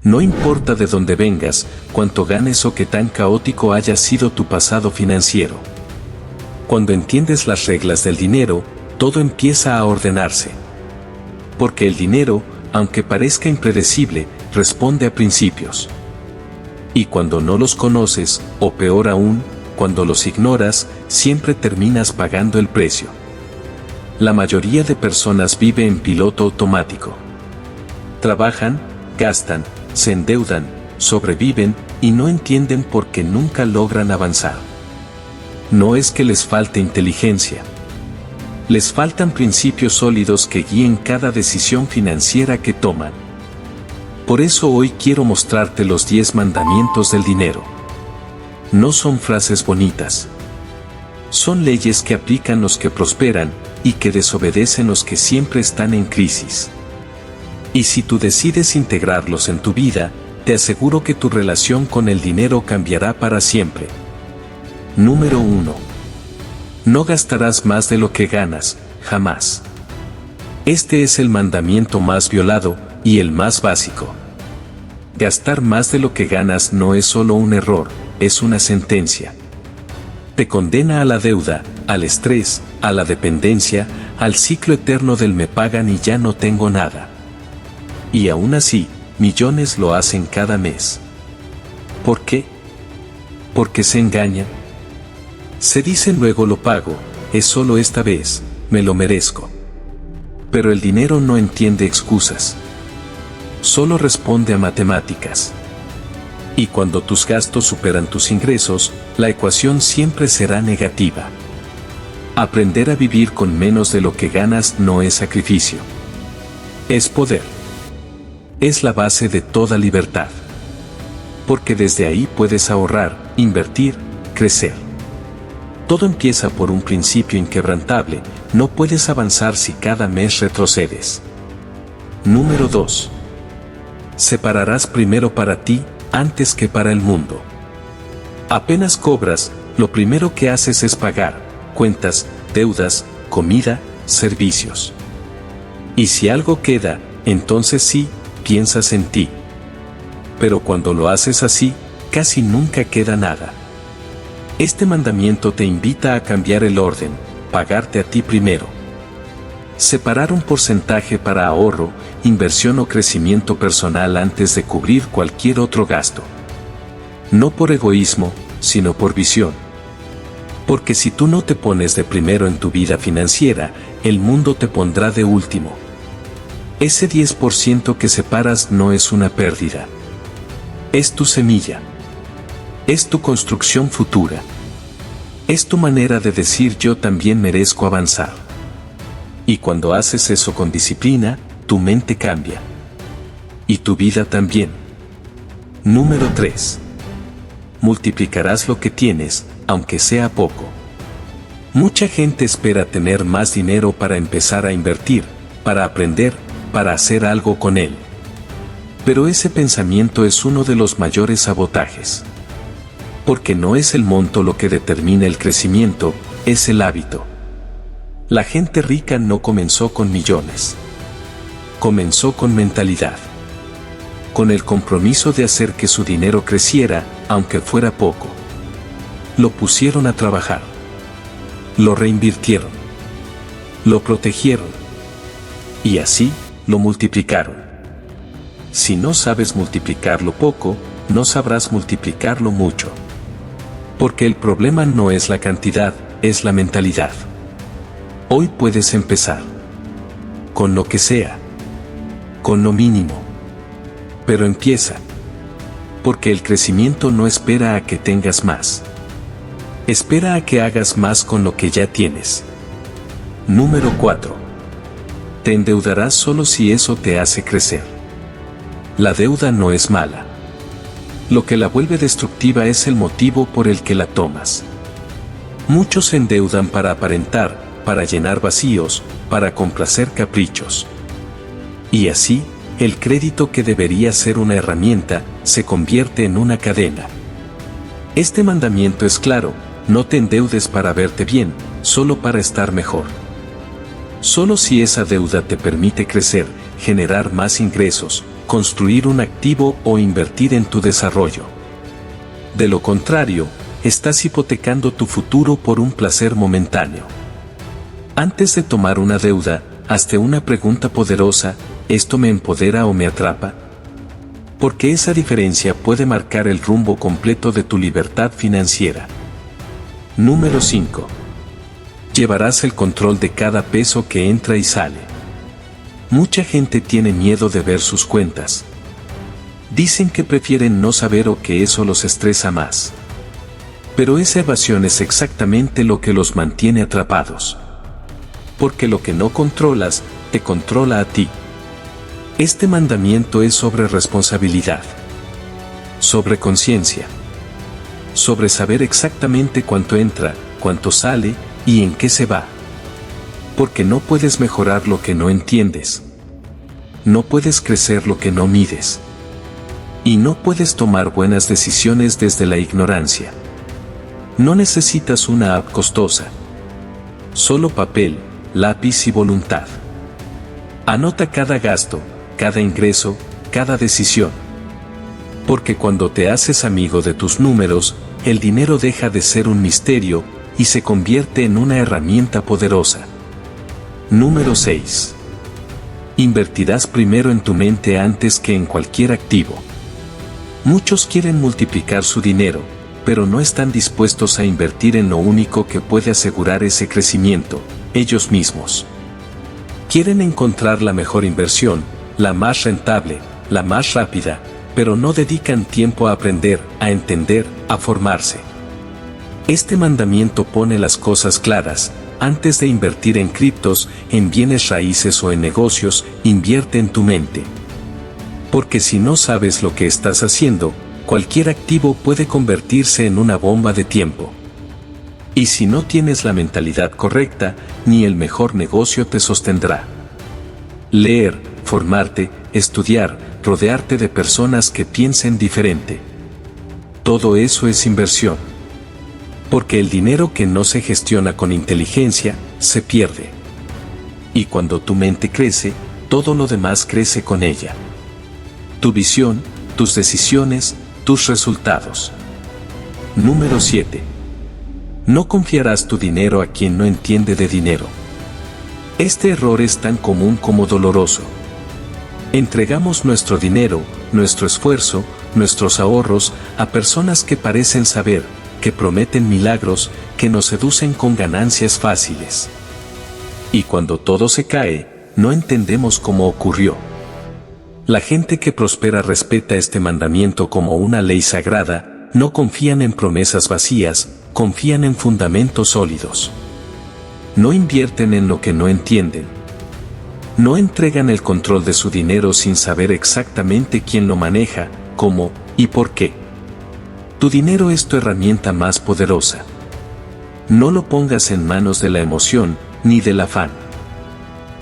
No importa de dónde vengas, cuánto ganes o qué tan caótico haya sido tu pasado financiero. Cuando entiendes las reglas del dinero, todo empieza a ordenarse. Porque el dinero, aunque parezca impredecible, responde a principios. Y cuando no los conoces, o peor aún, cuando los ignoras, siempre terminas pagando el precio. La mayoría de personas vive en piloto automático. Trabajan, gastan, se endeudan, sobreviven y no entienden por qué nunca logran avanzar. No es que les falte inteligencia. Les faltan principios sólidos que guíen cada decisión financiera que toman. Por eso hoy quiero mostrarte los 10 mandamientos del dinero. No son frases bonitas. Son leyes que aplican los que prosperan y que desobedecen los que siempre están en crisis. Y si tú decides integrarlos en tu vida, te aseguro que tu relación con el dinero cambiará para siempre. Número 1. No gastarás más de lo que ganas, jamás. Este es el mandamiento más violado y el más básico. Gastar más de lo que ganas no es solo un error, es una sentencia. Te condena a la deuda, al estrés, a la dependencia, al ciclo eterno del me pagan y ya no tengo nada. Y aún así, millones lo hacen cada mes. ¿Por qué? Porque se engañan. Se dicen luego lo pago, es solo esta vez, me lo merezco. Pero el dinero no entiende excusas. Solo responde a matemáticas. Y cuando tus gastos superan tus ingresos, la ecuación siempre será negativa. Aprender a vivir con menos de lo que ganas no es sacrificio. Es poder. Es la base de toda libertad. Porque desde ahí puedes ahorrar, invertir, crecer. Todo empieza por un principio inquebrantable, no puedes avanzar si cada mes retrocedes. Número 2. Separarás primero para ti, antes que para el mundo. Apenas cobras, lo primero que haces es pagar cuentas, deudas, comida, servicios. Y si algo queda, entonces sí, piensas en ti. Pero cuando lo haces así, casi nunca queda nada. Este mandamiento te invita a cambiar el orden, pagarte a ti primero. Separar un porcentaje para ahorro, inversión o crecimiento personal antes de cubrir cualquier otro gasto. No por egoísmo, sino por visión. Porque si tú no te pones de primero en tu vida financiera, el mundo te pondrá de último. Ese 10% que separas no es una pérdida. Es tu semilla. Es tu construcción futura. Es tu manera de decir yo también merezco avanzar. Y cuando haces eso con disciplina, tu mente cambia. Y tu vida también. Número 3. Multiplicarás lo que tienes, aunque sea poco. Mucha gente espera tener más dinero para empezar a invertir, para aprender, para hacer algo con él. Pero ese pensamiento es uno de los mayores sabotajes. Porque no es el monto lo que determina el crecimiento, es el hábito. La gente rica no comenzó con millones. Comenzó con mentalidad. Con el compromiso de hacer que su dinero creciera, aunque fuera poco. Lo pusieron a trabajar. Lo reinvirtieron. Lo protegieron. Y así, lo multiplicaron. Si no sabes multiplicarlo poco, no sabrás multiplicarlo mucho. Porque el problema no es la cantidad, es la mentalidad. Hoy puedes empezar. Con lo que sea. Con lo mínimo. Pero empieza. Porque el crecimiento no espera a que tengas más. Espera a que hagas más con lo que ya tienes. Número 4. Te endeudarás solo si eso te hace crecer. La deuda no es mala. Lo que la vuelve destructiva es el motivo por el que la tomas. Muchos se endeudan para aparentar, para llenar vacíos, para complacer caprichos. Y así, el crédito que debería ser una herramienta, se convierte en una cadena. Este mandamiento es claro, no te endeudes para verte bien, solo para estar mejor. Solo si esa deuda te permite crecer, generar más ingresos, construir un activo o invertir en tu desarrollo. De lo contrario, estás hipotecando tu futuro por un placer momentáneo. Antes de tomar una deuda, hazte una pregunta poderosa: ¿esto me empodera o me atrapa? Porque esa diferencia puede marcar el rumbo completo de tu libertad financiera. Número 5. Llevarás el control de cada peso que entra y sale. Mucha gente tiene miedo de ver sus cuentas. Dicen que prefieren no saber o que eso los estresa más. Pero esa evasión es exactamente lo que los mantiene atrapados. Porque lo que no controlas, te controla a ti. Este mandamiento es sobre responsabilidad, sobre conciencia, sobre saber exactamente cuánto entra, cuánto sale y en qué se va. Porque no puedes mejorar lo que no entiendes. No puedes crecer lo que no mides. Y no puedes tomar buenas decisiones desde la ignorancia. No necesitas una app costosa. Solo papel, lápiz y voluntad. Anota cada gasto, cada ingreso, cada decisión. Porque cuando te haces amigo de tus números, el dinero deja de ser un misterio y se convierte en una herramienta poderosa. Número 6. Invertirás primero en tu mente antes que en cualquier activo. Muchos quieren multiplicar su dinero, pero no están dispuestos a invertir en lo único que puede asegurar ese crecimiento: ellos mismos. Quieren encontrar la mejor inversión, la más rentable, la más rápida, pero no dedican tiempo a aprender, a entender, a formarse. Este mandamiento pone las cosas claras: antes de invertir en criptos, en bienes raíces o en negocios, invierte en tu mente. Porque si no sabes lo que estás haciendo, cualquier activo puede convertirse en una bomba de tiempo. Y si no tienes la mentalidad correcta, ni el mejor negocio te sostendrá. Leer, formarte, estudiar, rodearte de personas que piensen diferente. Todo eso es inversión. Porque el dinero que no se gestiona con inteligencia, se pierde. Y cuando tu mente crece, todo lo demás crece con ella. Tu visión, tus decisiones, tus resultados. Número 7. No confiarás tu dinero a quien no entiende de dinero. Este error es tan común como doloroso. Entregamos nuestro dinero, nuestro esfuerzo, nuestros ahorros a personas que parecen saber, que prometen milagros, que nos seducen con ganancias fáciles. Y cuando todo se cae, no entendemos cómo ocurrió. La gente que prospera respeta este mandamiento como una ley sagrada. No confían en promesas vacías, confían en fundamentos sólidos. No invierten en lo que no entienden. No entregan el control de su dinero sin saber exactamente quién lo maneja, cómo y por qué. Tu dinero es tu herramienta más poderosa. No lo pongas en manos de la emoción ni del afán.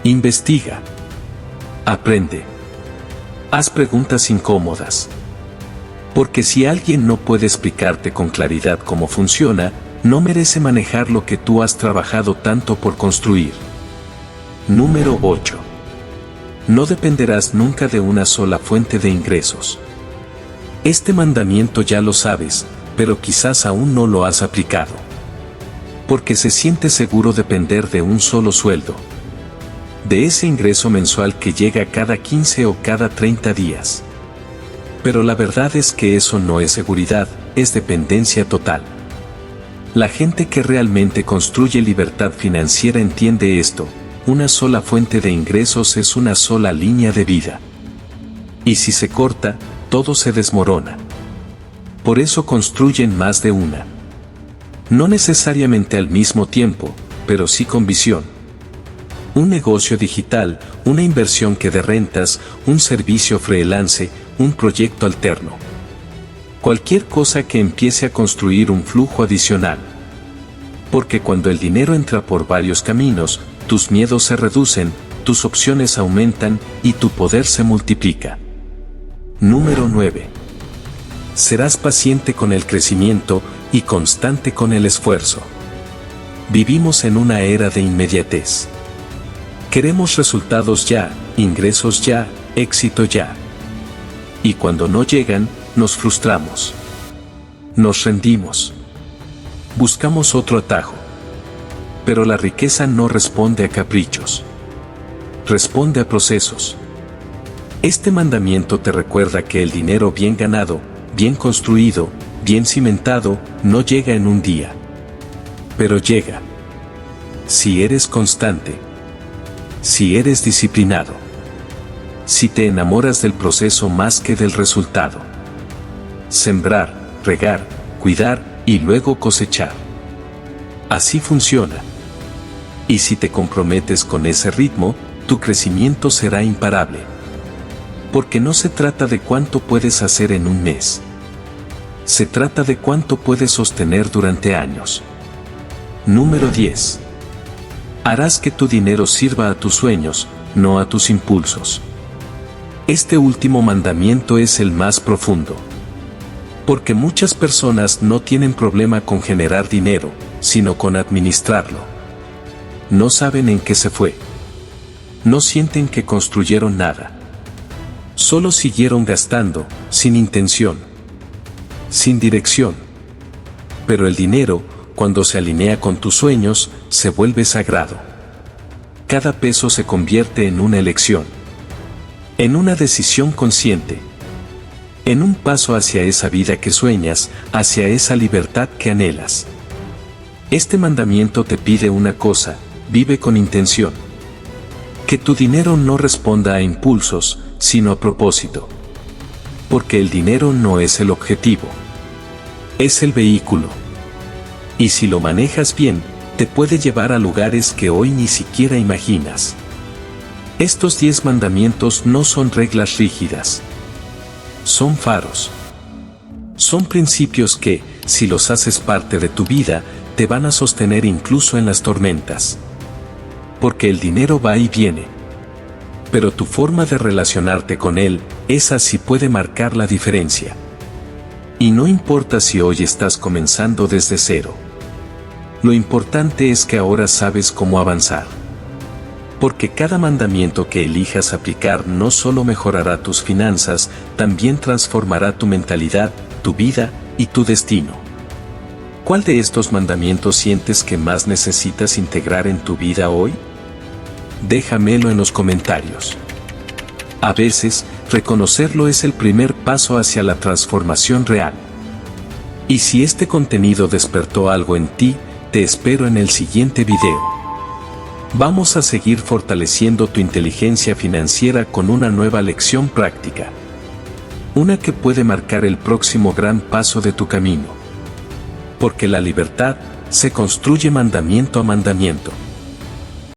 Investiga. Aprende. Haz preguntas incómodas. Porque si alguien no puede explicarte con claridad cómo funciona, no merece manejar lo que tú has trabajado tanto por construir. Número 8. No dependerás nunca de una sola fuente de ingresos. Este mandamiento ya lo sabes, pero quizás aún no lo has aplicado. Porque se siente seguro depender de un solo sueldo. De ese ingreso mensual que llega cada 15 o cada 30 días. Pero la verdad es que eso no es seguridad, es dependencia total. La gente que realmente construye libertad financiera entiende esto: una sola fuente de ingresos es una sola línea de vida. Y si se corta, todo se desmorona. Por eso construyen más de una. No necesariamente al mismo tiempo, pero sí con visión. Un negocio digital, una inversión que dé rentas, un servicio freelance, un proyecto alterno. Cualquier cosa que empiece a construir un flujo adicional. Porque cuando el dinero entra por varios caminos, tus miedos se reducen, tus opciones aumentan y tu poder se multiplica. Número 9. Serás paciente con el crecimiento y constante con el esfuerzo. Vivimos en una era de inmediatez. Queremos resultados ya, ingresos ya, éxito ya. Y cuando no llegan, nos frustramos. Nos rendimos. Buscamos otro atajo. Pero la riqueza no responde a caprichos. Responde a procesos. Este mandamiento te recuerda que el dinero bien ganado, bien construido, bien cimentado, no llega en un día. Pero llega. Si eres constante. Si eres disciplinado. Si te enamoras del proceso más que del resultado. Sembrar, regar, cuidar y luego cosechar. Así funciona. Y si te comprometes con ese ritmo, tu crecimiento será imparable. Porque no se trata de cuánto puedes hacer en un mes. Se trata de cuánto puedes sostener durante años. Número 10. Harás que tu dinero sirva a tus sueños, no a tus impulsos. Este último mandamiento es el más profundo. Porque muchas personas no tienen problema con generar dinero, sino con administrarlo. No saben en qué se fue. No sienten que construyeron nada. Solo siguieron gastando, sin intención. Sin dirección. Pero el dinero, cuando se alinea con tus sueños, se vuelve sagrado. Cada peso se convierte en una elección. En una decisión consciente. En un paso hacia esa vida que sueñas, hacia esa libertad que anhelas. Este mandamiento te pide una cosa: vive con intención. Que tu dinero no responda a impulsos, sino a propósito. Porque el dinero no es el objetivo. Es el vehículo. Y si lo manejas bien, te puede llevar a lugares que hoy ni siquiera imaginas. Estos 10 mandamientos no son reglas rígidas. Son faros. Son principios que, si los haces parte de tu vida, te van a sostener incluso en las tormentas. Porque el dinero va y viene. Pero tu forma de relacionarte con él, esa sí puede marcar la diferencia. Y no importa si hoy estás comenzando desde cero. Lo importante es que ahora sabes cómo avanzar. Porque cada mandamiento que elijas aplicar no solo mejorará tus finanzas, también transformará tu mentalidad, tu vida y tu destino. ¿Cuál de estos mandamientos sientes que más necesitas integrar en tu vida hoy? Déjamelo en los comentarios. A veces, reconocerlo es el primer paso hacia la transformación real. Y si este contenido despertó algo en ti, te espero en el siguiente video. Vamos a seguir fortaleciendo tu inteligencia financiera con una nueva lección práctica. Una que puede marcar el próximo gran paso de tu camino. Porque la libertad se construye mandamiento a mandamiento.